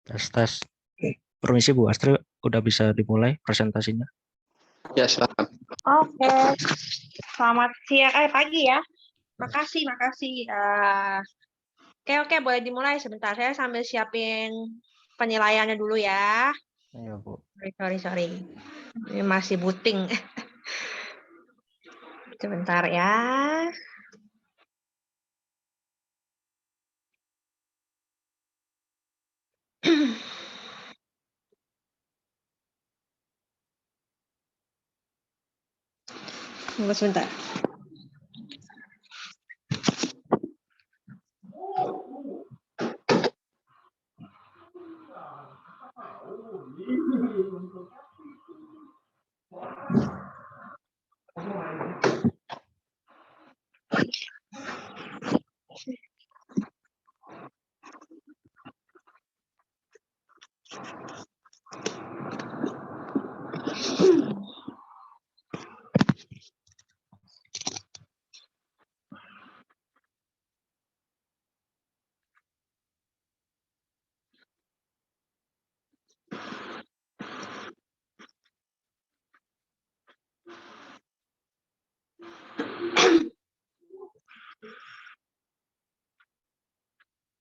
Tes tes. Permisi Bu Astri, udah bisa dimulai presentasinya? Ya, silakan. Oke, selamat siang, pagi ya. Makasih. Oke, boleh dimulai sebentar. Saya sambil siapin penilaiannya dulu ya. Iya Bu. Sorry. Ini masih booting. Sebentar ya. Tunggu sebentar.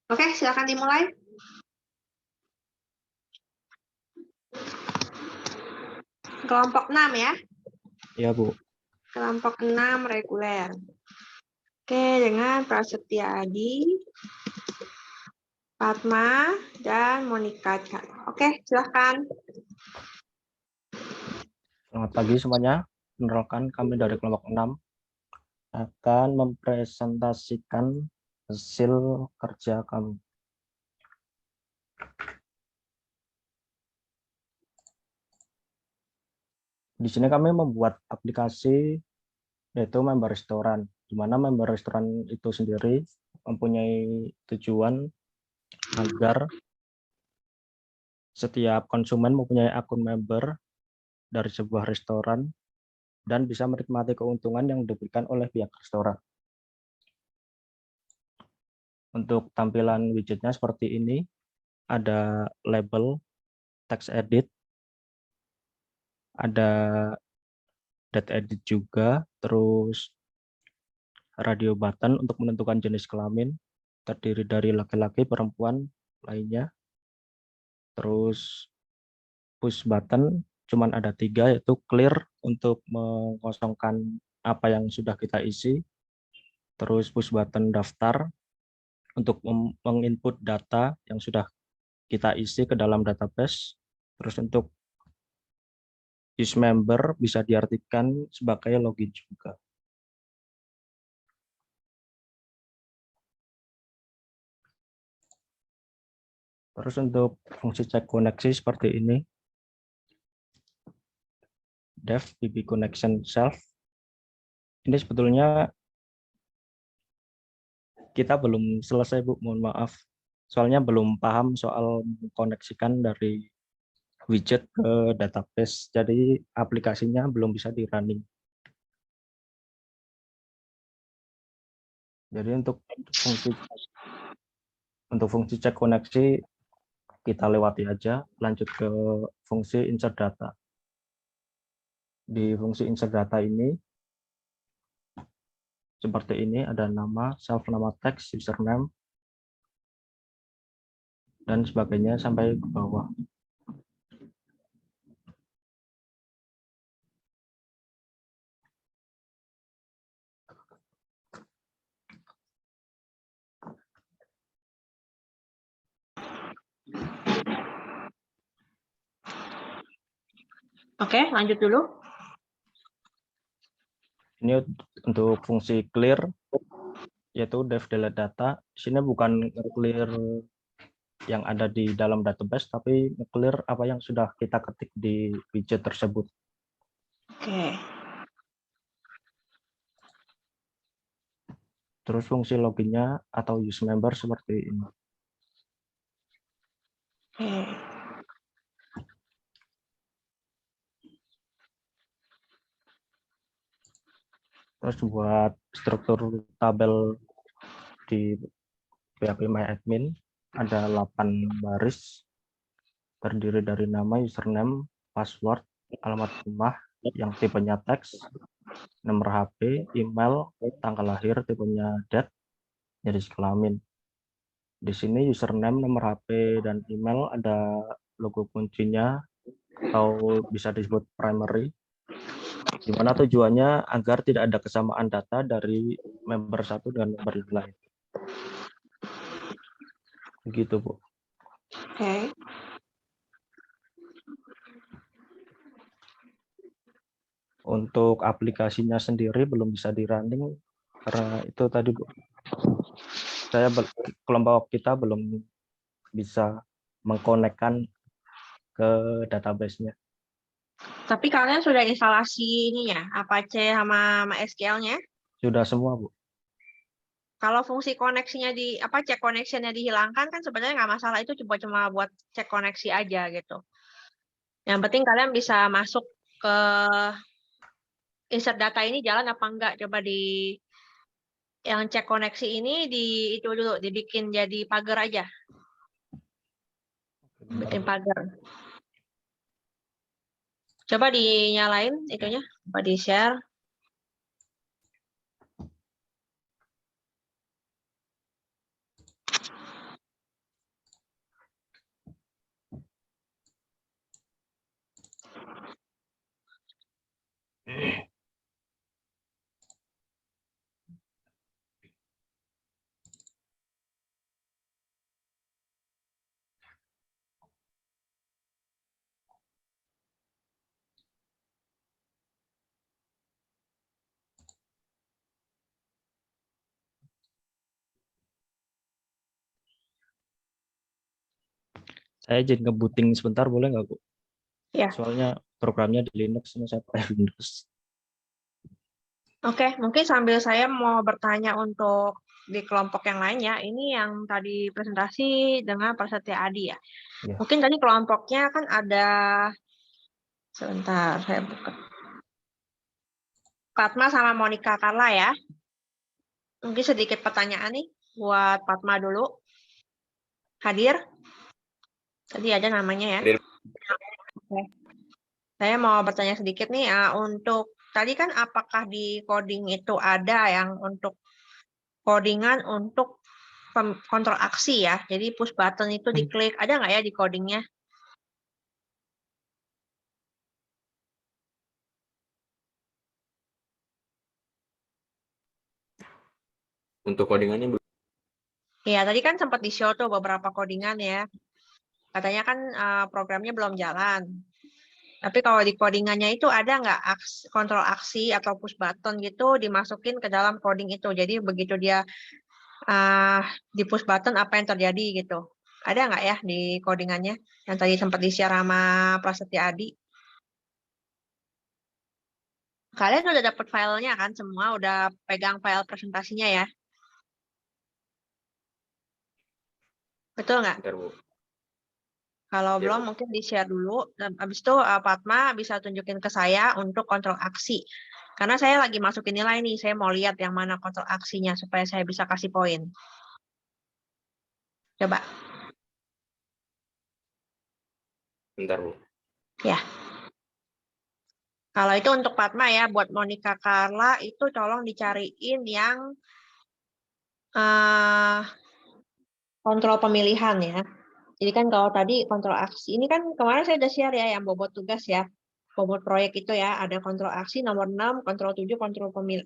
Oke, silakan dimulai. Kelompok 6 ya. Iya Bu. Kelompok 6 reguler. Oke, dengan Prasetya Adi, Fatma, dan Monica. Oke, silakan. Selamat pagi semuanya. Perkenalkan kami dari kelompok 6 akan mempresentasikan hasil kerja kami. Di sini kami membuat aplikasi yaitu member restoran, di mana member restoran itu sendiri mempunyai tujuan agar setiap konsumen mempunyai akun member dari sebuah restoran dan bisa menikmati keuntungan yang diberikan oleh pihak restoran. Untuk tampilan widgetnya seperti ini, ada label, text edit, ada date edit juga, terus radio button untuk menentukan jenis kelamin, terdiri dari laki-laki, perempuan, lainnya. Terus push button cuman ada 3, yaitu clear untuk mengosongkan apa yang sudah kita isi. Terus push button daftar untuk menginput data yang sudah kita isi ke dalam database. Terus untuk use member bisa diartikan sebagai login juga. Terus untuk fungsi cek koneksi seperti ini. Dev bb connection self. Ini sebetulnya kita belum selesai Bu, mohon maaf. Soalnya belum paham soal mengkoneksikan dari widget ke database. Jadi aplikasinya belum bisa di running. Jadi untuk fungsi cek koneksi kita lewati aja, lanjut ke fungsi insert data. Di fungsi insert data ini seperti ini, ada nama, self, nama teks, username, dan sebagainya sampai ke bawah. Oke, lanjut dulu. Ini untuk fungsi clear, yaitu dev delete data. Di sini bukan clear yang ada di dalam database, tapi clear apa yang sudah kita ketik di widget tersebut. Oke. Terus fungsi loginnya atau use member seperti ini. Oke. Terus buat struktur tabel di PHP MyAdmin ada 8 baris. terdiri dari nama, username, password, alamat rumah yang tipenya teks, nomor HP, email, tanggal lahir, tipenya date, jenis kelamin. Di sini username, nomor HP, dan email ada logo kuncinya atau bisa disebut primary, di mana tujuannya agar tidak ada kesamaan data dari member satu dengan member yang lain. Begitu, Bu. Oke. Untuk aplikasinya sendiri belum bisa di-running karena itu tadi, Bu. Kelompok kita belum bisa mengkonekkan ke database-nya. Tapi kalian sudah instalasi ininya, Apache sama MySQL-nya? Sudah semua, Bu. Kalau fungsi koneksinya cek connection-nya dihilangkan kan sebenarnya nggak masalah, itu cuma buat cek koneksi aja gitu. Yang penting kalian bisa masuk ke insert data ini jalan apa enggak. Coba yang cek koneksi ini itu dulu dibikin jadi pagar aja. Bikin pagar. Coba dinyalain itunya, coba di-share. Saya izin ngebooting sebentar, boleh nggak, Bu? Ya. Soalnya programnya di Linux, ini saya pakai Windows. Oke, mungkin sambil saya mau bertanya untuk di kelompok yang lainnya, ini yang tadi presentasi dengan Prasetya Adi ya. Ya. Mungkin tadi kelompoknya kan ada, sebentar saya buka. Fatma sama Monica Carla ya. Mungkin sedikit pertanyaan nih buat Fatma dulu. Hadir? Tadi ada namanya ya. Hadir. Oke. Saya mau bertanya sedikit nih, untuk tadi kan apakah di coding itu ada yang untuk codingan untuk kontrol aksi ya? Jadi push button itu diklik, ada nggak ya di codingnya? Untuk codingannya, Bu. Iya, tadi kan sempat di-show tuh beberapa codingan ya. Katanya kan programnya belum jalan. Tapi kalau di codingannya itu ada nggak kontrol aksi atau push button gitu dimasukin ke dalam coding itu. Jadi begitu dia di push button apa yang terjadi gitu. Ada nggak ya di codingannya yang tadi sempat di-share sama Prasetya Adi? Kalian udah dapat filenya kan semua, udah pegang file presentasinya ya? Betul nggak? Bentar, Bu. Kalau Ya, belum Bu. mungkin di-share dulu. Dan habis itu Fatma bisa tunjukin ke saya untuk kontrol aksi. Karena saya lagi masukin nilai nih, saya mau lihat yang mana kontrol aksinya supaya saya bisa kasih poin. Coba. Bentar, Bu. Ya. Kalau itu untuk Fatma ya, buat Monica Carla itu tolong dicariin yang kontrol pemilihan ya. Jadi kan kalau tadi kontrol aksi, ini kan kemarin saya udah share ya yang bobot tugas ya. Bobot proyek itu ya, ada kontrol aksi nomor 6, kontrol 7,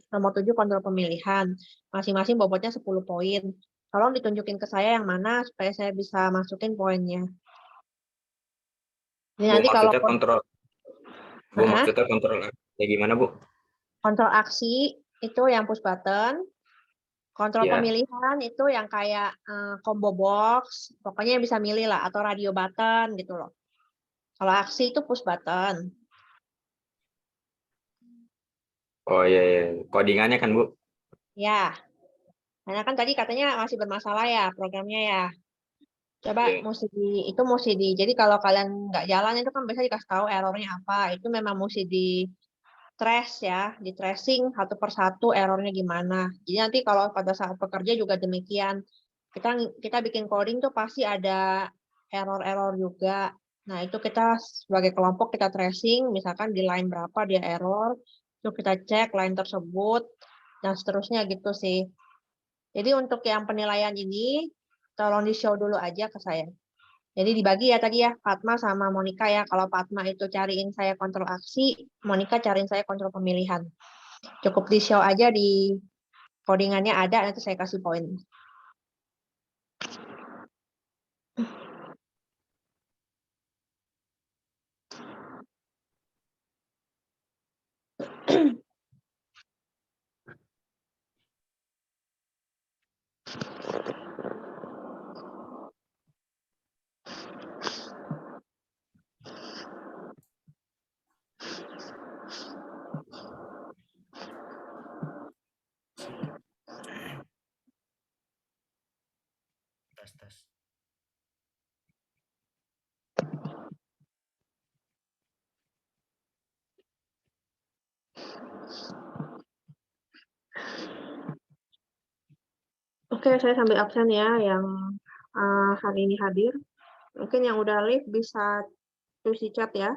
nomor 7 kontrol pemilihan. Masing-masing bobotnya 10 poin. Tolong ditunjukin ke saya yang mana supaya saya bisa masukin poinnya. Jadi Bu, nanti kalau maksudnya kontrol ya gimana, Bu? kontrol aksi itu yang push button, kontrol Ya. pemilihan itu yang kayak combo box, pokoknya yang bisa milih lah, atau radio button gitu loh. Kalau aksi itu push button. Oh iya, iya. Codingannya kan, Bu? Ya, karena kan tadi katanya masih bermasalah ya programnya ya. Coba Oke. jadi kalau kalian nggak jalan itu kan biasa dikasih tahu errornya apa. Itu memang mesti di trace ya, di tracing satu persatu errornya gimana. Jadi nanti kalau pada saat bekerja juga demikian. Kita bikin coding tuh pasti ada error-error juga. Nah, itu kita sebagai kelompok kita tracing, misalkan di line berapa dia error, itu kita cek line tersebut, dan seterusnya gitu sih. Jadi untuk yang penilaian ini, tolong di-show dulu aja ke saya. Jadi dibagi ya tadi ya, Fatma sama Monica ya. Kalau Fatma itu cariin saya kontrol aksi, Monica cariin saya kontrol pemilihan. Cukup di-show aja di codingannya ada, nanti saya kasih poin. Tes. Oke, saya sambil absen ya yang hari ini hadir. Mungkin yang udah live bisa tulis di chat ya.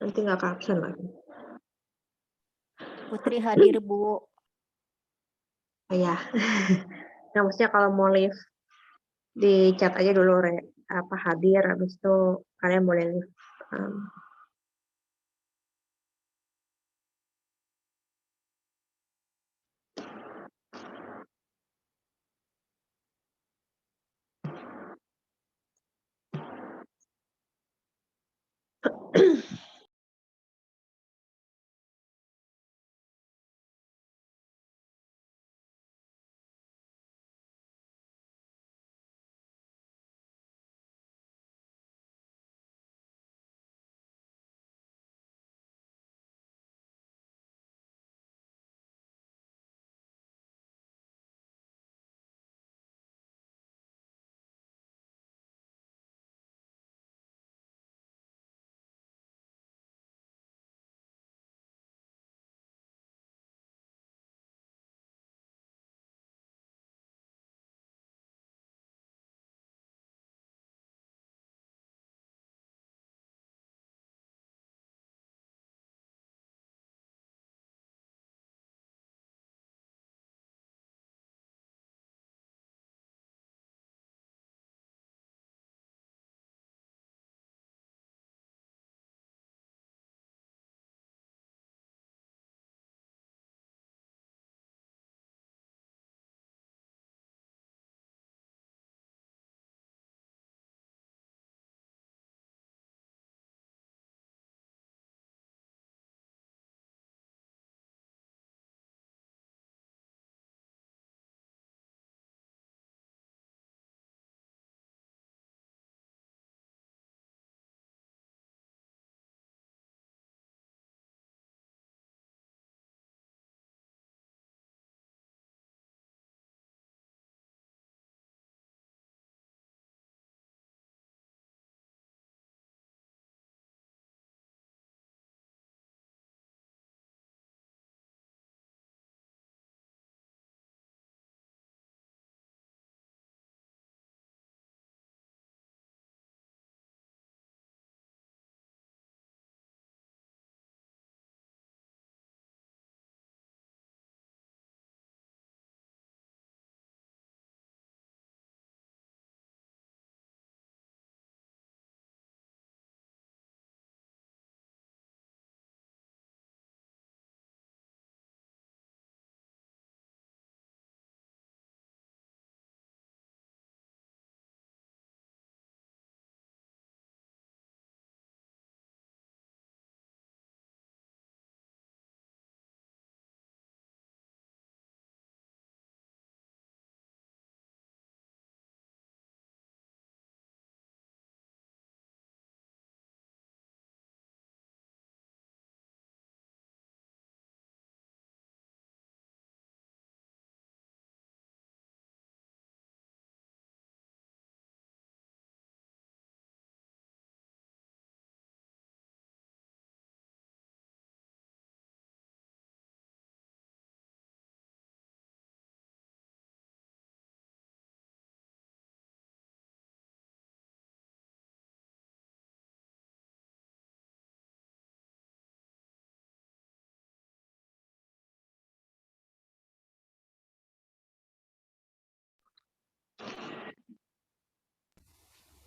Nanti nggak ke absen lagi. Putri hadir, Bu. Ya. Nah, maksudnya kalau mau live di chat aja dulu hadir, habis itu kalian boleh live.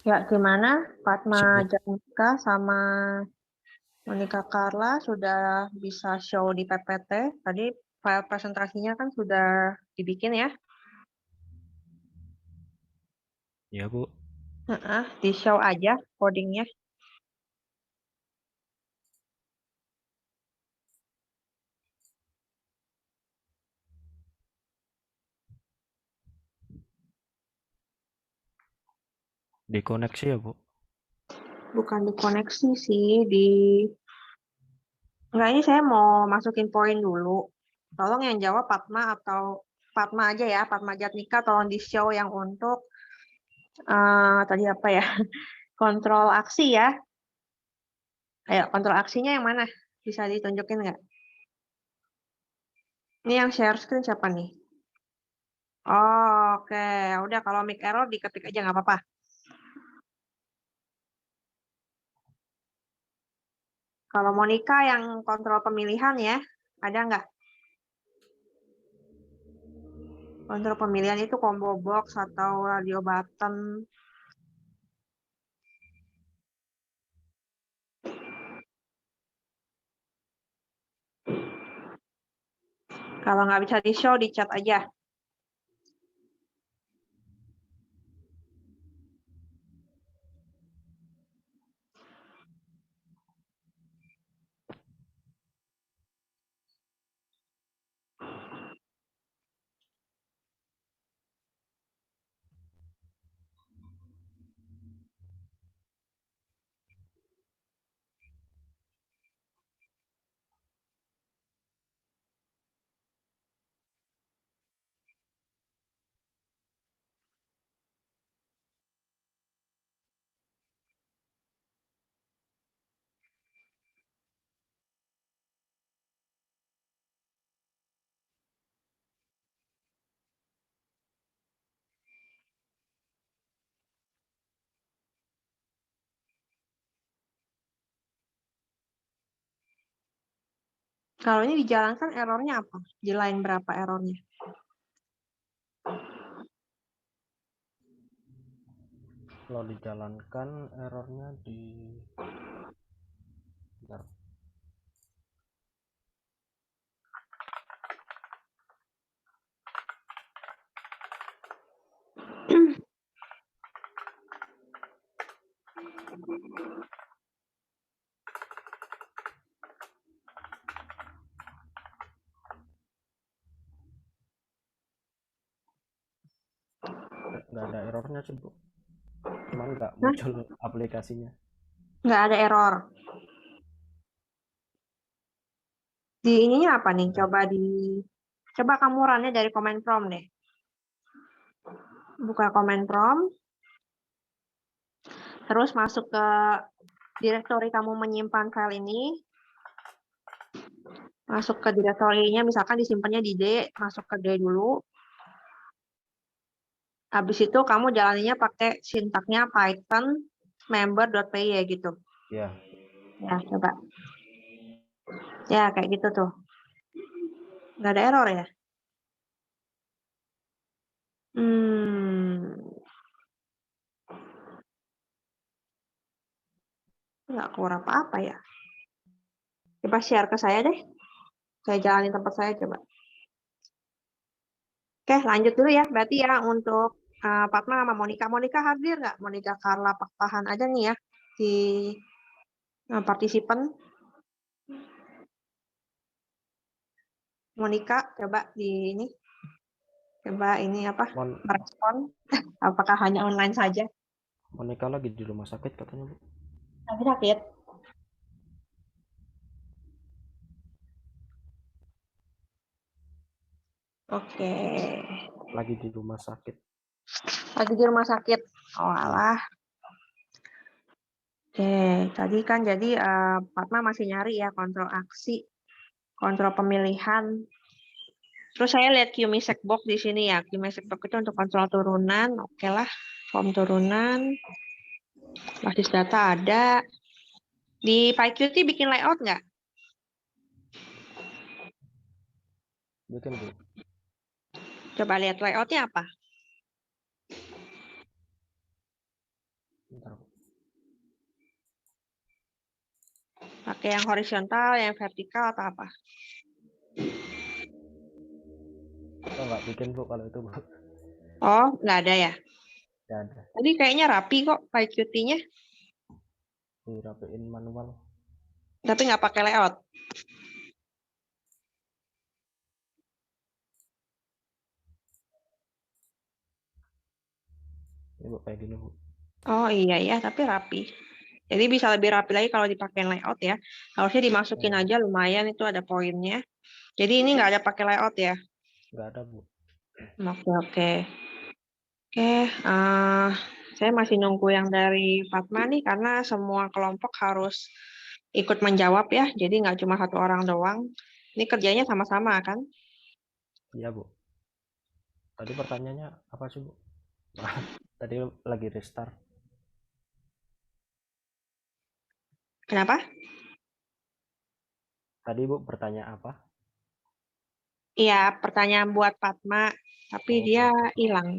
Ya, gimana? Fatma Sibuk. Janika sama Monica Carla sudah bisa show di PPT. Tadi file presentasinya kan sudah dibikin ya. Ya, Bu. Heeh, di show aja codingnya. Dikoneksi ya, Bu. Bukan dikoneksi sih, Enggak, ini saya mau masukin poin dulu. Tolong yang jawab Fatma atau Fatma aja ya, Fatma Jatnika tolong di show yang untuk tadi apa ya? Kontrol aksi ya. Ayo, kontrol aksinya yang mana? Bisa ditunjukin nggak? Ini yang share screen siapa nih? Oh, oke. Udah kalau mic error diketik aja nggak apa-apa. Kalau Monica yang kontrol pemilihan ya, ada nggak? Kontrol pemilihan itu combo box atau radio button. Kalau nggak bisa di show, di chat aja. Kalau ini dijalankan errornya apa? Di line berapa errornya? Kalau dijalankan errornya di bentar. Nggak ada errornya sih, Bu. Cuman nggak Hah? muncul aplikasinya. Nggak ada error. Di ininya apa nih? Coba kamu run-nya dari command prompt deh. Buka command prompt, terus masuk ke directory kamu menyimpan file ini. Masuk ke directory-nya, misalkan disimpannya di D, masuk ke D dulu. Habis itu kamu jalaninya pakai sintaknya Python member.py gitu. Ya. Ya, coba. Ya, kayak gitu tuh. Nggak ada error ya? Nggak keluar apa-apa ya. Coba share ke saya deh. Saya jalanin tempat saya coba. Oke, lanjut dulu ya. Berarti ya untuk Fatma sama Monica. Monica hadir nggak? Monica Carla Pakpahan aja nih ya di partisipan. Monica, coba di ini. Coba ini apa? Merespon. Apakah hanya online saja? Monica lagi di rumah sakit katanya, Bu. Lagi sakit. Oke. Lagi di rumah sakit. Lagi di rumah sakit. Oh alah. Oke, tadi kan jadi Fatma masih nyari ya kontrol aksi, kontrol pemilihan. Terus saya lihat QMISEC box di sini ya. QMISEC box itu untuk kontrol turunan. Oke lah, form turunan. Basis data ada. Di PyQt bikin layout nggak? Bikin, Bu. Coba lihat layoutnya apa? Bentar, Bu. Pakai yang horizontal, yang vertikal atau apa? Oh, nggak bikin, Bu, kalau itu, Bu. Oh, nggak ada ya? Nggak ada. Tadi kayaknya rapi kok PyQt-nya, Dirapiin manual. tapi nggak pakai layout. Ini, Bu, kayak gini, Bu. Oh iya ya, tapi rapi. Jadi bisa lebih rapi lagi kalau dipakai layout ya. Harusnya dimasukin Oh, aja lumayan itu ada poinnya. Jadi ini nggak ada pakai layout ya. nggak ada, Bu. Oke oke. Oke, saya masih nunggu yang dari Fatma nih karena semua kelompok harus ikut menjawab ya. Jadi nggak cuma satu orang doang. Ini kerjanya sama-sama kan? Iya, Bu. Tadi pertanyaannya apa sih, Bu? Tadi lagi restart. Kenapa? Tadi, Bu, bertanya apa? Iya, pertanyaan buat Fatma, tapi Oh, dia buat. hilang.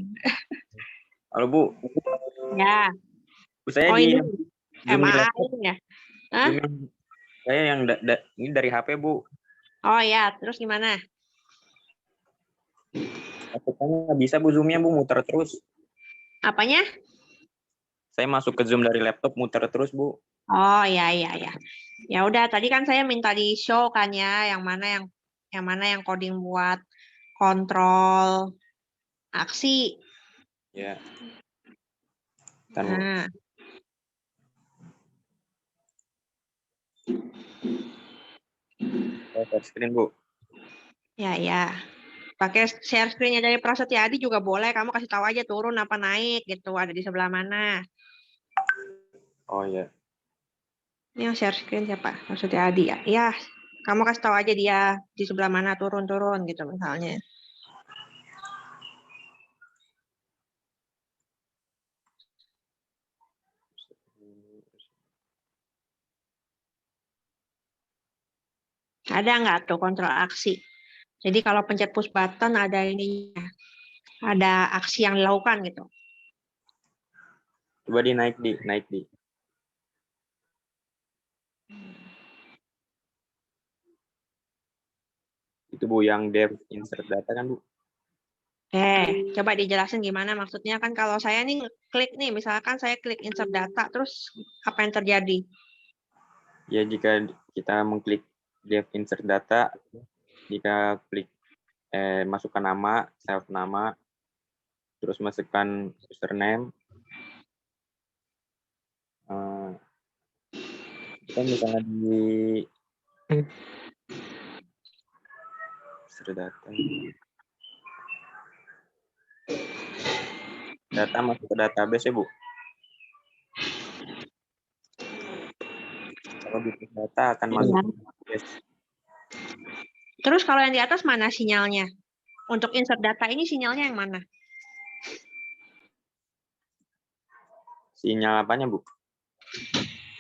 Halo Bu, Ya, saya oh di ini Zoom di laptop. MAA ya? Hah? Zoom saya yang ini dari HP Bu. Oh ya, terus gimana? Laptopnya nggak bisa Bu, Zoom-nya Bu, muter terus. Apanya? Saya masuk ke Zoom dari laptop, muter terus Bu. Oh ya ya ya. Ya udah, tadi kan saya minta di show kan ya, yang mana yang coding buat kontrol aksi. Ya, kan Bu. Nah, Saya share screen Bu. ya ya. Pakai share screen-nya dari Prasetya Adi juga boleh. Kamu kasih tahu aja turun apa naik gitu. Ada di sebelah mana. Oh ya. Ini yang share screen siapa? Prasetya Adi ya. Ya, kamu kasih tahu aja dia di sebelah mana turun-turun gitu misalnya. Ada nggak tuh kontrol aksi? Jadi kalau pencet push button ada ininya. Ada aksi yang dilakukan gitu. Coba naik di. Itu Bu yang dev insert data kan Bu. Coba dijelasin gimana maksudnya kan kalau saya nih klik nih, misalkan saya klik insert data, terus apa yang terjadi? Ya jika kita mengklik dev insert data, jika klik masukkan nama, self nama, terus masukkan username, kita misalnya di insert data masuk ke database ya Bu. Kalau di data akan masuk ke database. Terus kalau yang di atas mana sinyalnya? Untuk insert data ini sinyalnya yang mana? Sinyal apanya Bu?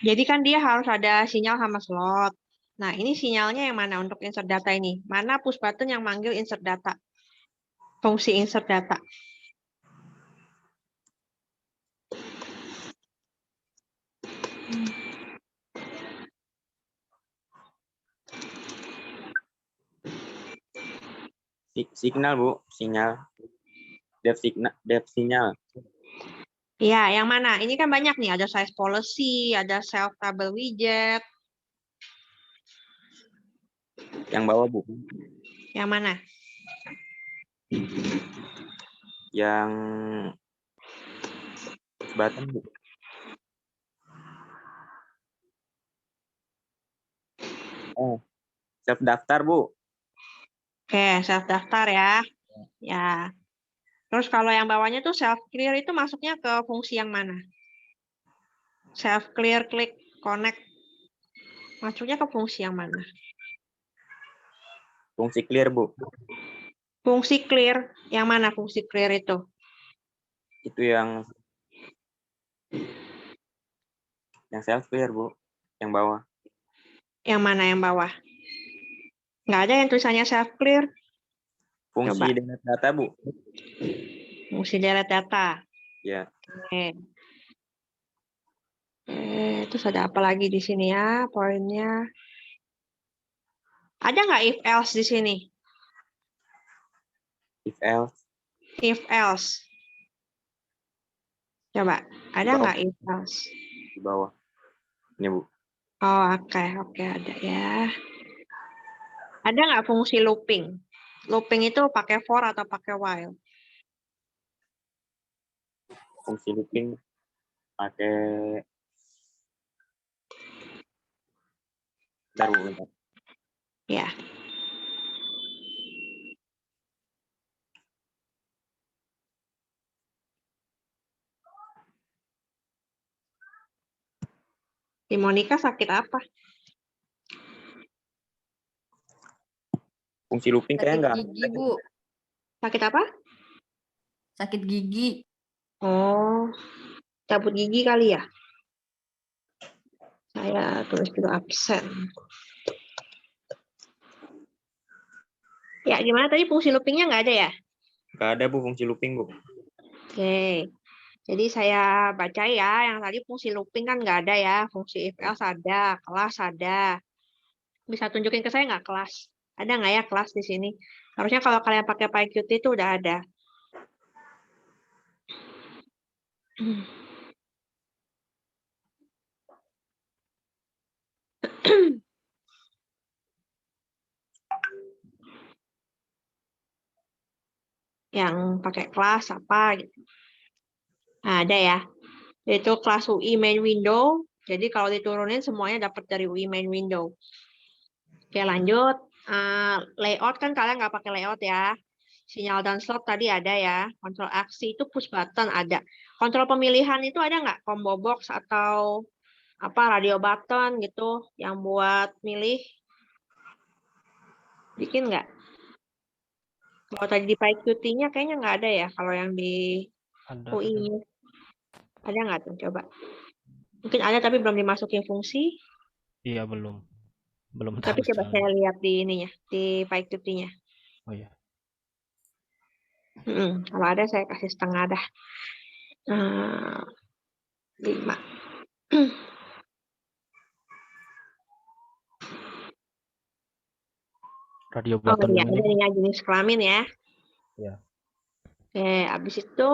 Jadi kan dia harus ada sinyal sama slot. Nah, ini sinyalnya yang mana untuk insert data ini? Mana push button yang manggil insert data? Fungsi insert data. Signal Bu, sinyal. Dev sinyal. Ya, yang mana? Ini kan banyak nih, ada size policy, ada self table widget. Yang bawah Bu. Yang mana? Yang button Bu. Oh, self daftar Bu. Oke, self daftar ya. Ya. Terus kalau yang bawahnya tuh self clear itu masuknya ke fungsi yang mana? Self clear, klik, connect. Masuknya ke fungsi yang mana? Fungsi clear Bu. Fungsi clear, yang mana fungsi clear itu? Itu yang self clear Bu. Yang bawah. Yang mana yang bawah? Nggak ada yang tulisannya self clear. Fungsi Coba. delete data Bu. Fungsi delete data. Ya. Oke. Terus ada apa lagi di sini ya poinnya? Ada nggak if else di sini? If else If else. Coba, ada bawah. nggak if else? Di bawah. Ini Bu. Oh, oke, ada ya. Ada nggak fungsi looping? Looping itu pakai for atau pakai while? Fungsi looping pakai bentar, Bu, bentar. Ya. Di Monica sakit apa? Fungsi looping kayaknya Sakit nggak gigi, Bu. Sakit apa? Sakit gigi. Oh, cabut gigi kali ya? Saya tulis dulu absen. Ya, gimana tadi fungsi loopingnya nggak ada ya? nggak ada Bu fungsi looping Bu. Oke. Jadi saya baca ya, yang tadi fungsi looping kan nggak ada ya. Fungsi if else ada, kelas ada. Bisa tunjukin ke saya nggak kelas? Ada nggak ya kelas di sini? Harusnya kalau kalian pakai PyQt itu udah ada. Yang pakai kelas apa gitu. Nah, ada ya. Itu kelas UI main window. Jadi kalau diturunin semuanya dapat dari UI main window. Oke, lanjut. Layout kan kalian nggak pakai layout ya. Sinyal dan slot tadi ada ya. Kontrol aksi itu push button ada. Kontrol pemilihan itu ada nggak? Combo box atau apa radio button gitu yang buat milih? Bikin nggak? Kalau tadi di PyQt-nya kayaknya nggak ada ya. Kalau yang di Ada. UI-nya. Ada nggak tuh? Coba. Mungkin ada tapi belum dimasukin fungsi. Iya, belum Tapi tahu coba soalnya. saya lihat di ininya, di PyQt-nya. Oh ya. Kalau ada saya kasih setengah dah. 5. Radio Oh button iya, yang ini. ini jenis kelamin ya. Ya. Oke, habis itu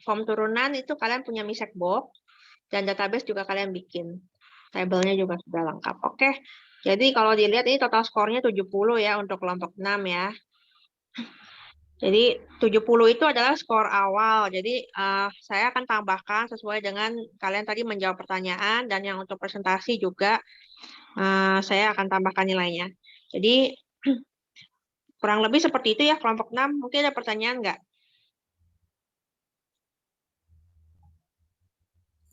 form turunan itu kalian punya misek box dan database juga kalian bikin. Tabelnya juga sudah lengkap. Oke. Jadi kalau dilihat ini total skornya 70 ya untuk kelompok 6 ya. Jadi 70 itu adalah skor awal. Jadi saya akan tambahkan sesuai dengan kalian tadi menjawab pertanyaan dan yang untuk presentasi juga saya akan tambahkan nilainya. Jadi kurang lebih seperti itu ya kelompok 6. Mungkin ada pertanyaan nggak?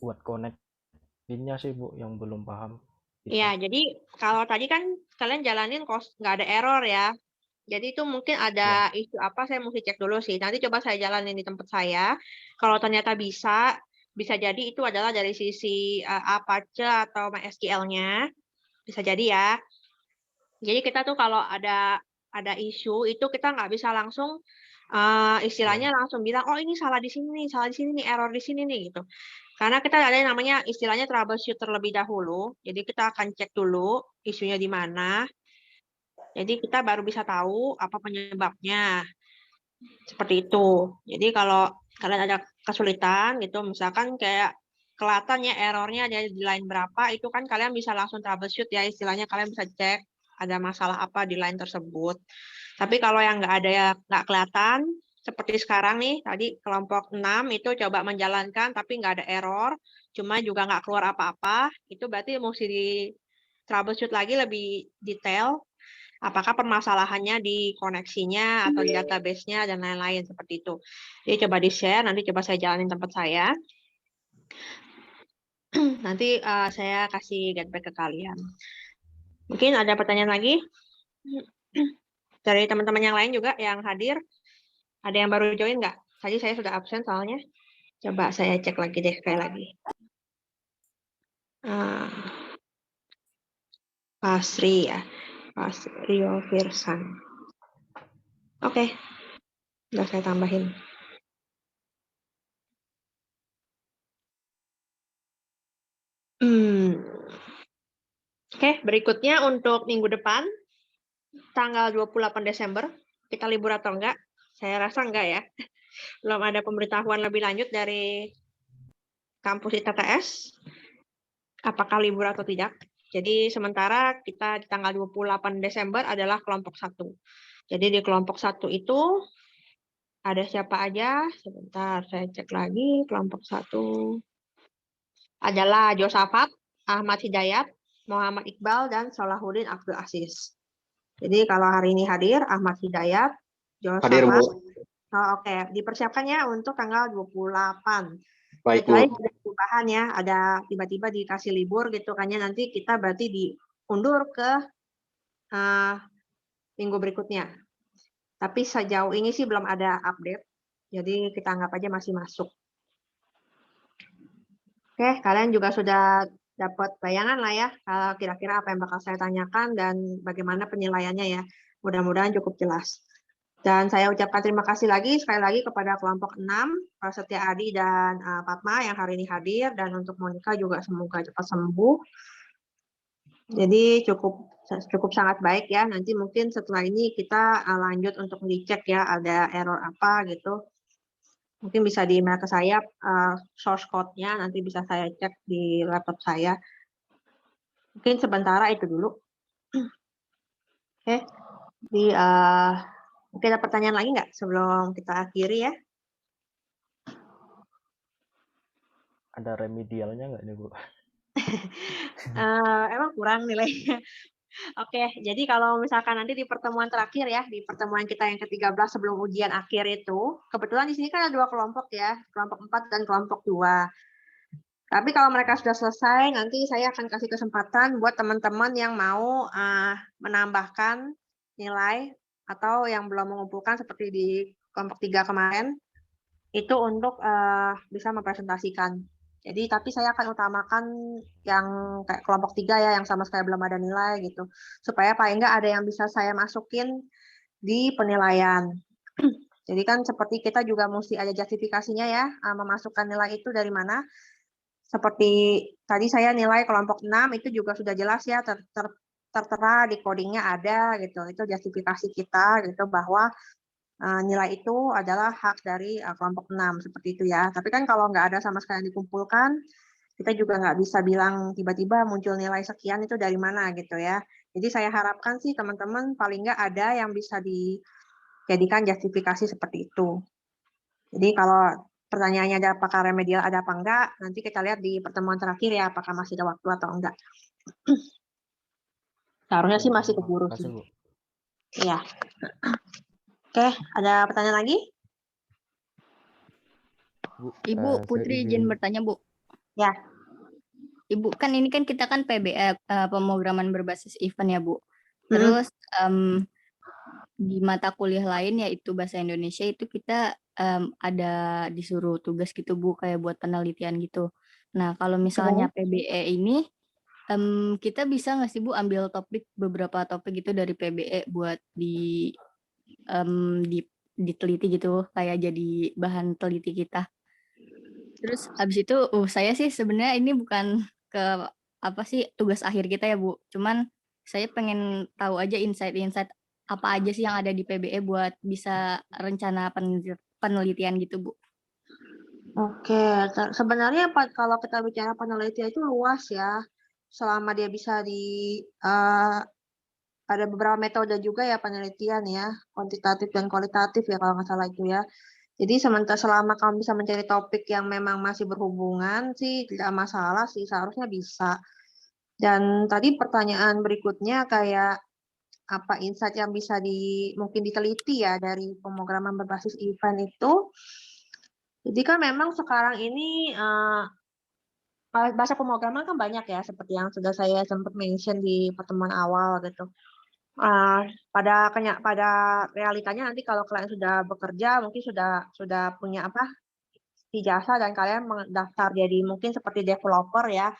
Buat connect-nya sih Bu yang belum paham. Ya, jadi kalau tadi kan kalian jalanin nggak ada error ya. Jadi itu mungkin ada isu apa, saya mesti cek dulu sih. Nanti coba saya jalanin di tempat saya. Kalau ternyata bisa jadi itu adalah dari sisi Apache atau MySQL-nya. Bisa jadi ya. Jadi kita tuh kalau ada isu itu kita nggak bisa langsung istilahnya langsung bilang, oh ini salah di sini nih, error di sini nih gitu. Karena kita ada yang namanya istilahnya troubleshoot terlebih dahulu. Jadi kita akan cek dulu isunya di mana. Jadi kita baru bisa tahu apa penyebabnya. Seperti itu. Jadi kalau kalian ada kesulitan gitu, misalkan kayak kelihatan ya errornya ada di line berapa, itu kan kalian bisa langsung troubleshoot ya, istilahnya kalian bisa cek ada masalah apa di line tersebut. Tapi kalau yang nggak ada ya nggak kelihatan, seperti sekarang nih, tadi kelompok 6 itu coba menjalankan tapi nggak ada error, cuma juga nggak keluar apa-apa, itu berarti mesti di troubleshoot lagi lebih detail, apakah permasalahannya di koneksinya atau di database-nya dan lain-lain seperti itu. Jadi coba di-share, nanti coba saya jalanin tempat saya. Nanti saya kasih feedback ke kalian. Mungkin ada pertanyaan lagi? Dari teman-teman yang lain juga yang hadir. Ada yang baru join nggak? Tadi saya sudah absen soalnya. Coba saya cek lagi deh sekali lagi. Pasri ya. Pasrio Firsan. Oke. Udah saya tambahin. Oke, berikutnya untuk minggu depan, tanggal 28 Desember, kita libur atau enggak? Saya rasa enggak ya. Belum ada pemberitahuan lebih lanjut dari kampus ITTS, apakah libur atau tidak. Jadi sementara kita di tanggal 28 Desember adalah kelompok 1. Jadi di kelompok 1 itu ada siapa aja? Sebentar, saya cek lagi. Kelompok 1 adalah Josafat, Ahmad Hidayat, Muhammad Iqbal, dan Salahuddin Abdul Aziz. Jadi kalau hari ini hadir, Ahmad Hidayat, Hadir, Josafat. Bu. Oh, oke, dipersiapkan ya untuk tanggal 28. Baik, Kecuali Bu. ada perubahan ya, ada tiba-tiba dikasih libur gitu kan ya, nanti kita berarti diundur ke minggu berikutnya. Tapi sejauh ini sih belum ada update, jadi kita anggap aja masih masuk. Oke, kalian juga sudah dapat bayangan lah ya, kira-kira apa yang bakal saya tanyakan dan bagaimana penilaiannya ya. Mudah-mudahan cukup jelas. Dan saya ucapkan terima kasih lagi, sekali lagi kepada kelompok 6, Prasetya Adi dan Fatma yang hari ini hadir, dan untuk Monica juga semoga cepat sembuh. Jadi cukup sangat baik ya, nanti mungkin setelah ini kita lanjut untuk dicek ya, ada error apa gitu. Mungkin bisa di-email ke saya source code-nya, nanti bisa saya cek di laptop saya. Mungkin sementara itu dulu. Oke, mungkin ada pertanyaan lagi nggak sebelum kita akhiri ya? Ada remedialnya nggak nih, Bu? Emang kurang nilainya. Oke, jadi kalau misalkan nanti di pertemuan terakhir ya, di pertemuan kita yang ke-13 sebelum ujian akhir itu, kebetulan di sini kan ada 2 kelompok ya, kelompok 4 dan kelompok 2. Tapi kalau mereka sudah selesai, nanti saya akan kasih kesempatan buat teman-teman yang mau menambahkan nilai atau yang belum mengumpulkan seperti di kelompok 3 kemarin, itu untuk bisa mempresentasikan. Jadi, tapi saya akan utamakan yang kayak kelompok 3 ya, yang sama sekali belum ada nilai gitu. Supaya paling nggak ada yang bisa saya masukin di penilaian. Jadi kan seperti kita juga mesti ada justifikasinya ya, memasukkan nilai itu dari mana. Seperti tadi saya nilai kelompok 6 itu juga sudah jelas ya, tertera di codingnya ada gitu. Itu justifikasi kita gitu bahwa nilai itu adalah hak dari kelompok 6 seperti itu ya. Tapi kan kalau nggak ada sama sekali yang dikumpulkan, kita juga nggak bisa bilang tiba-tiba muncul nilai sekian itu dari mana gitu ya. Jadi saya harapkan sih teman-teman paling nggak ada yang bisa dijadikan justifikasi seperti itu. Jadi kalau pertanyaannya ada apakah remedial ada apa enggak, nanti kita lihat di pertemuan terakhir ya apakah masih ada waktu atau enggak. Seharusnya sih masih keburu sih. Iya. Oke, ada pertanyaan lagi? Bu, Ibu Putri izin bertanya, Bu. Ya. Ibu, kan ini kan kita kan PBE, pemrograman berbasis event ya, Bu. Terus di mata kuliah lain yaitu bahasa Indonesia itu kita ada disuruh tugas gitu, Bu, kayak buat penelitian gitu. Nah, kalau misalnya PBE ini kita bisa nggak sih, Bu, ambil beberapa topik gitu dari PBE buat diteliti gitu, kayak jadi bahan teliti kita. Terus habis itu saya sih sebenarnya ini bukan ke apa sih tugas akhir kita ya, Bu. Cuman saya pengen tahu aja insight-insight apa aja sih yang ada di PBE buat bisa rencana penelitian gitu, Bu. Oke, sebenarnya kalau kita bicara penelitian itu luas ya. Selama dia bisa ada beberapa metode juga ya penelitian ya, kuantitatif dan kualitatif ya kalau nggak salah itu ya. Jadi selama kamu bisa mencari topik yang memang masih berhubungan sih tidak masalah sih, seharusnya bisa. Dan tadi pertanyaan berikutnya kayak apa insight yang bisa mungkin diteliti ya dari pemrograman berbasis event itu. Jadi kan memang sekarang ini bahasa pemrograman kan banyak ya, seperti yang sudah saya sempat mention di pertemuan awal gitu. Pada realitanya nanti kalau kalian sudah bekerja, mungkin sudah punya ijazah dan kalian mendaftar jadi mungkin seperti developer ya,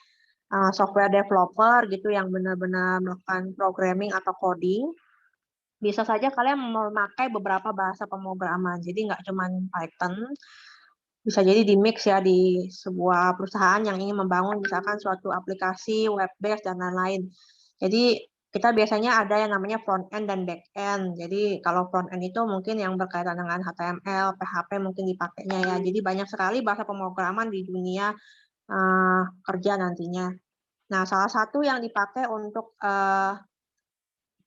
software developer gitu yang benar-benar melakukan programming atau coding. Bisa saja kalian memakai beberapa bahasa pemrograman. Jadi nggak cuma Python, bisa jadi di mix ya di sebuah perusahaan yang ingin membangun misalkan suatu aplikasi web based dan lain-lain. Jadi kita biasanya ada yang namanya front end dan back end. Jadi kalau front end itu mungkin yang berkaitan dengan HTML, PHP mungkin dipakainya ya. Jadi banyak sekali bahasa pemrograman di dunia kerja nantinya. Nah, salah satu yang dipakai untuk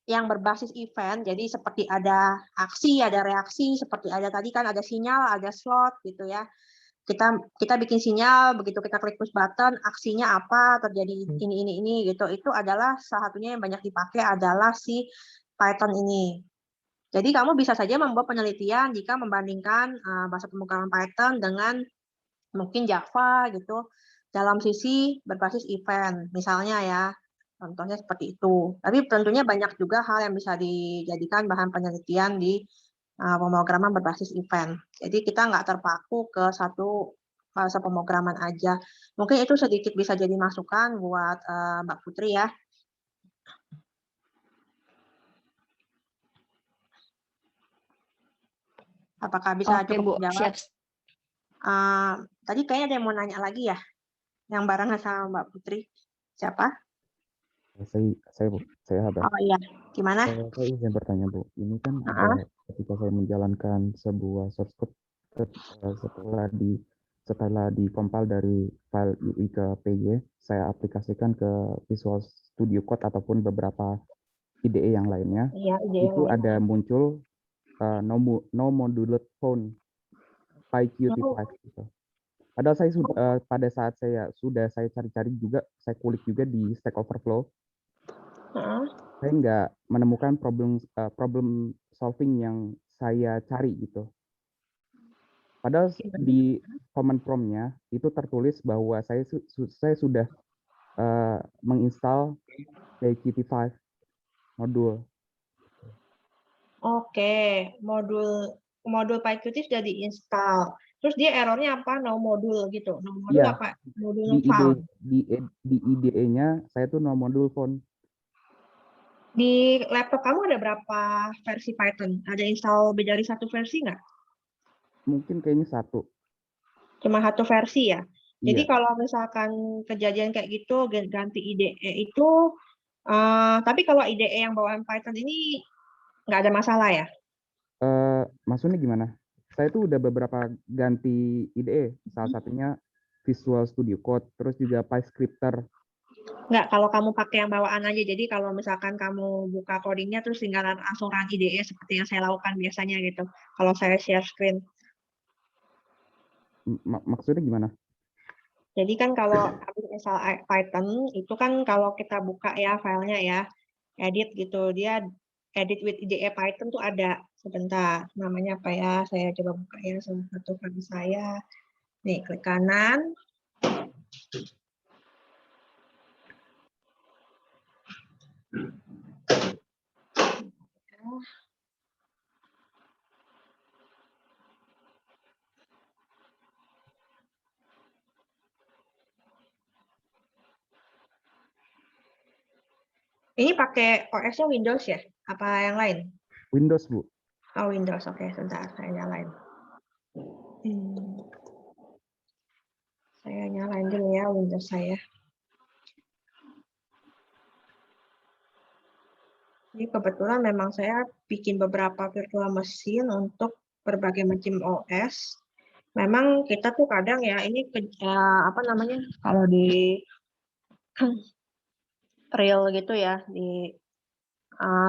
yang berbasis event, jadi seperti ada aksi, ada reaksi, seperti ada tadi kan ada sinyal, ada slot gitu ya. Kita bikin sinyal, begitu kita klik push button, aksinya apa, terjadi ini gitu. Itu adalah salah satunya yang banyak dipakai adalah si Python ini. Jadi kamu bisa saja membuat penelitian jika membandingkan bahasa pemrograman Python dengan mungkin Java gitu dalam sisi berbasis event, misalnya ya. Contohnya seperti itu. Tapi tentunya banyak juga hal yang bisa dijadikan bahan penelitian di pemrograman berbasis event. Jadi kita nggak terpaku ke satu bahasa pemrograman aja. Mungkin itu sedikit bisa jadi masukan buat Mbak Putri ya. Apakah bisa Oke, cukup Bu. menjawab? Siap. Tadi kayaknya ada yang mau nanya lagi ya, yang barengan sama Mbak Putri. Siapa? Saya ada. Oh iya, gimana? Saya izin bertanya, Bu. Ini kan ada ketika saya menjalankan sebuah source code setelah dikompil dari file UI ke PY, saya aplikasikan ke Visual Studio Code ataupun beberapa IDE yang lainnya. Iya, Itu ada muncul no modulate phone PyQt5 gitu. Padahal saya sudah pada saat saya cari-cari juga, saya kulik juga di Stack Overflow. Saya nggak menemukan problem solving yang saya cari gitu. Padahal di command prompt-nya itu tertulis bahwa saya sudah menginstal PyQt5 modul. Oke, modul PyQt sudah diinstal. Terus dia errornya apa? No modul gitu. No modul Iya, apa? Modul found. di IDE-nya saya tuh no modul found. Di laptop kamu ada berapa versi Python? Ada install lebih dari satu versi nggak? Mungkin kayaknya satu. Cuma satu versi ya? Jadi Iya. kalau misalkan kejadian kayak gitu, ganti IDE itu, tapi kalau IDE yang bawaan Python ini nggak ada masalah ya? Maksudnya gimana? Saya tuh udah beberapa ganti IDE, salah satunya Visual Studio Code, terus juga PyScripter. Nggak, kalau kamu pakai yang bawaan aja. Jadi kalau misalkan kamu buka codingnya terus tinggal langsung run IDE seperti yang saya lakukan biasanya gitu. Kalau saya share screen. Maksudnya gimana? Jadi kan kalau kamu install Python itu kan kalau kita buka ya filenya ya, edit gitu, dia edit with IDE Python tuh ada. Sebentar, namanya apa ya? Saya coba buka ya salah satu file saya. Nih, klik kanan. Ini pakai OS-nya Windows ya? Apa yang lain? Windows, Bu. Oh, Windows. Oke, sebentar. Saya nyalain. Saya nyalain dulu ya Windows saya. Jadi kebetulan memang saya bikin beberapa virtual machine untuk berbagai macam OS. Memang kita tuh kadang ya ini apa namanya kalau di real gitu ya, di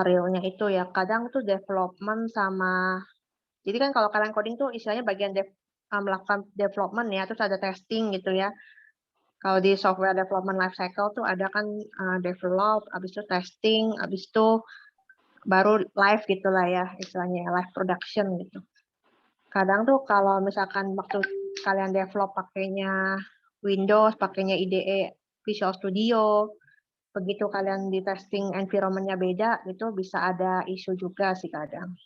realnya itu ya kadang tuh development sama, jadi kan kalau kalian coding tuh istilahnya bagian melakukan development ya, terus ada testing gitu ya. Kalau di software development life cycle tuh ada kan develop, habis itu testing, habis itu baru live gitulah ya istilahnya, live production gitu. Kadang tuh kalau misalkan waktu kalian develop pakainya Windows, pakainya IDE Visual Studio, begitu kalian di testing environment-nya beda, itu bisa ada isu juga sih kadang.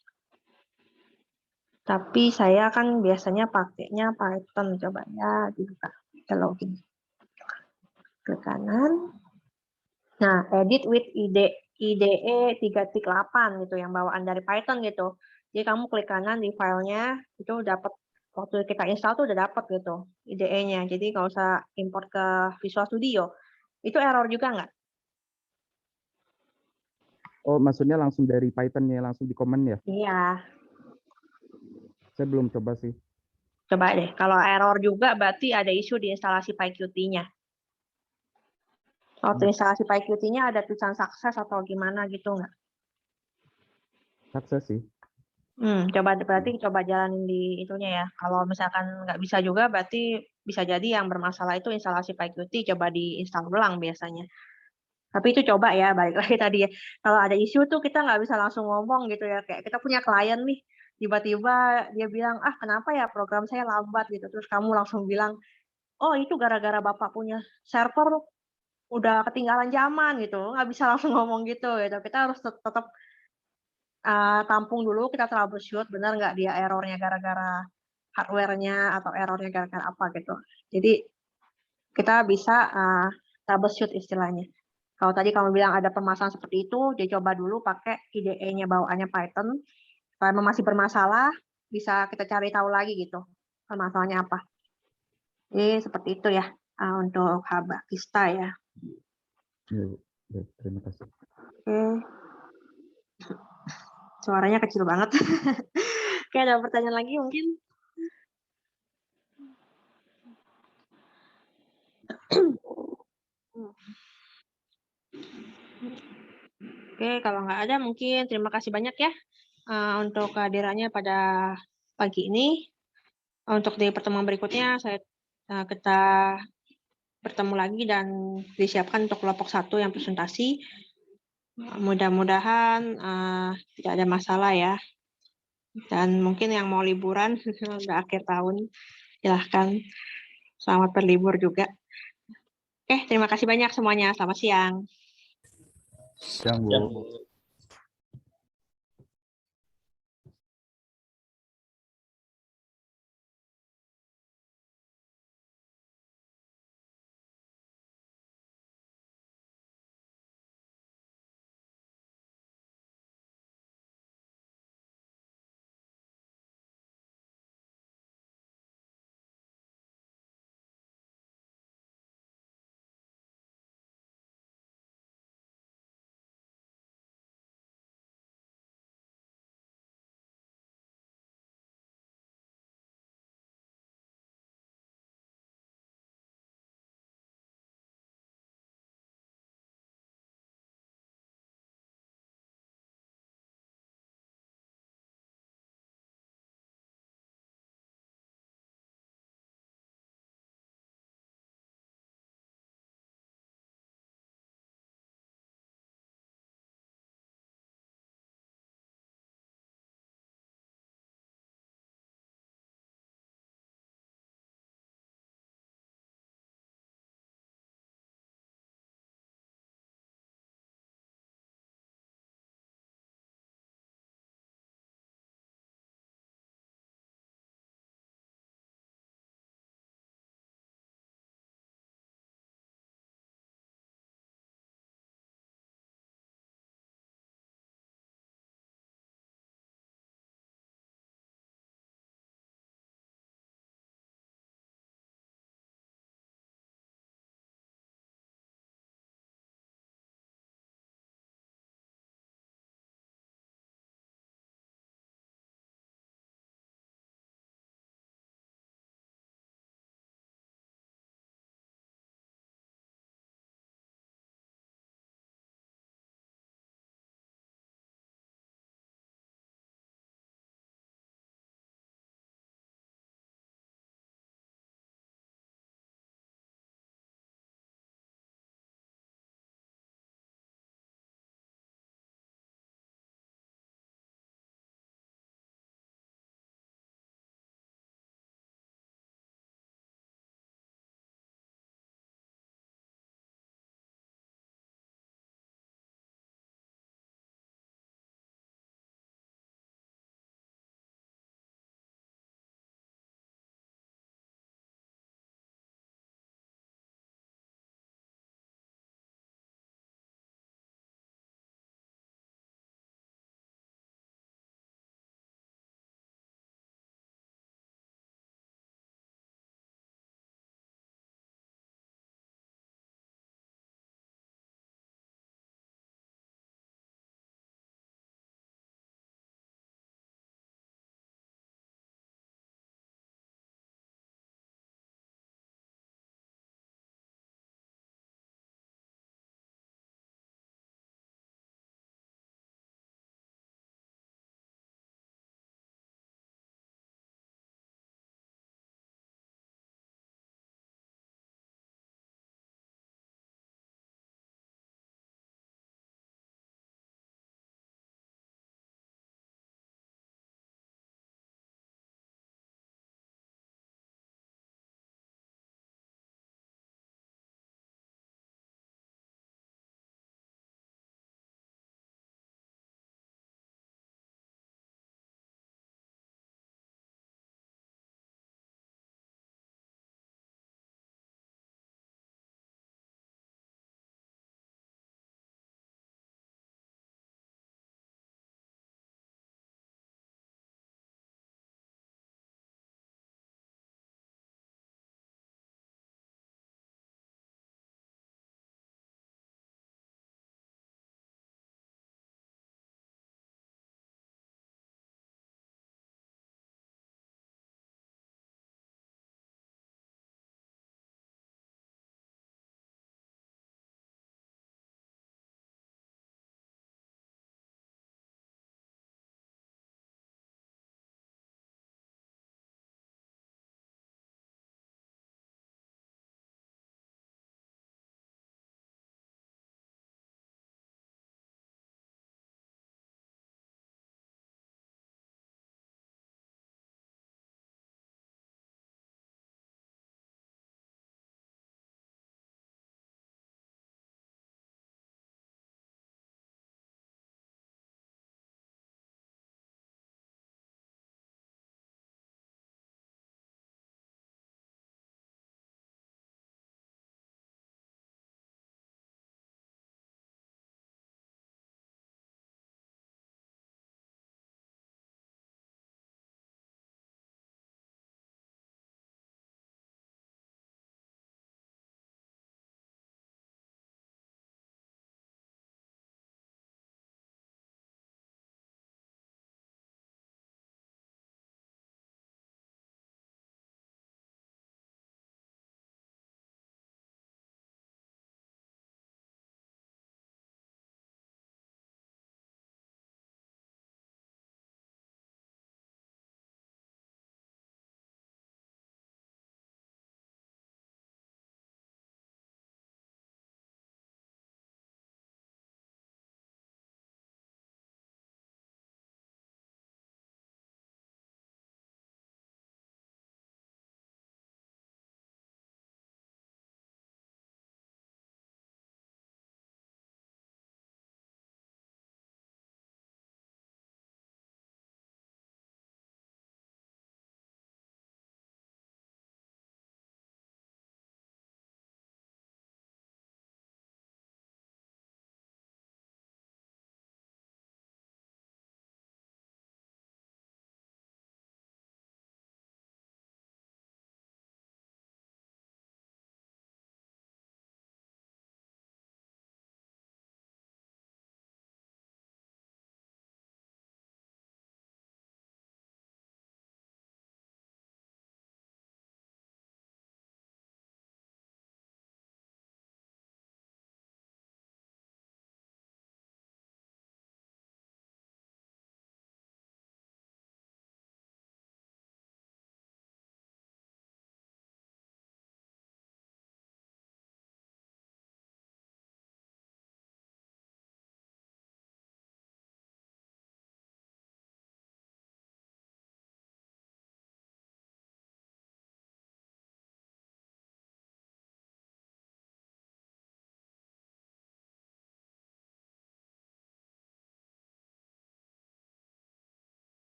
Tapi saya kan biasanya pakainya Python, coba ya dibuka, kita login. Ke kanan. Nah, edit with IDE 3.8 gitu, yang bawaan dari Python gitu. Jadi kamu klik kanan di filenya, itu dapat waktu kita install tuh udah dapat gitu IDE-nya. Jadi nggak usah import ke Visual Studio. Itu error juga nggak? Oh, maksudnya langsung dari Python-nya langsung di command ya? Iya, Saya belum coba sih. coba deh. Kalau error juga berarti ada isu di instalasi PyQt-nya. Waktu instalasi PyQt-nya ada tulisan sukses atau gimana gitu nggak? Sukses sih. Berarti coba jalanin di itunya ya. Kalau misalkan nggak bisa juga, berarti bisa jadi yang bermasalah itu instalasi PyQt, coba diinstal ulang biasanya. Tapi itu coba ya, balik lagi tadi ya. Kalau ada isu tuh kita nggak bisa langsung ngomong gitu ya. Kayak kita punya klien nih, tiba-tiba dia bilang, ah kenapa ya program saya lambat gitu. Terus kamu langsung bilang, oh itu gara-gara Bapak punya server udah ketinggalan zaman gitu. Nggak bisa langsung ngomong gitu. Kita harus tetap tampung dulu, kita troubleshoot, benar nggak dia errornya gara-gara hardware-nya atau errornya gara-gara apa gitu. Jadi kita bisa troubleshoot istilahnya. Kalau tadi kamu bilang ada permasalahan seperti itu, dia coba dulu pakai IDE-nya bawaannya Python. Kalau masih bermasalah, bisa kita cari tahu lagi gitu permasalahannya apa. Jadi seperti itu ya untuk Habakista ya. Ya, ya, terima kasih. Oke. Suaranya kecil banget. Oke, ada pertanyaan lagi mungkin? Oke, kalau nggak ada mungkin terima kasih banyak ya untuk kehadirannya pada pagi ini. Untuk di pertemuan berikutnya kita bertemu lagi dan disiapkan untuk kelompok 1 yang presentasi. Mudah-mudahan tidak ada masalah ya. Dan mungkin yang mau liburan udah akhir tahun, silahkan selamat berlibur juga. Oke, terima kasih banyak semuanya. Selamat siang. Siang, Bu.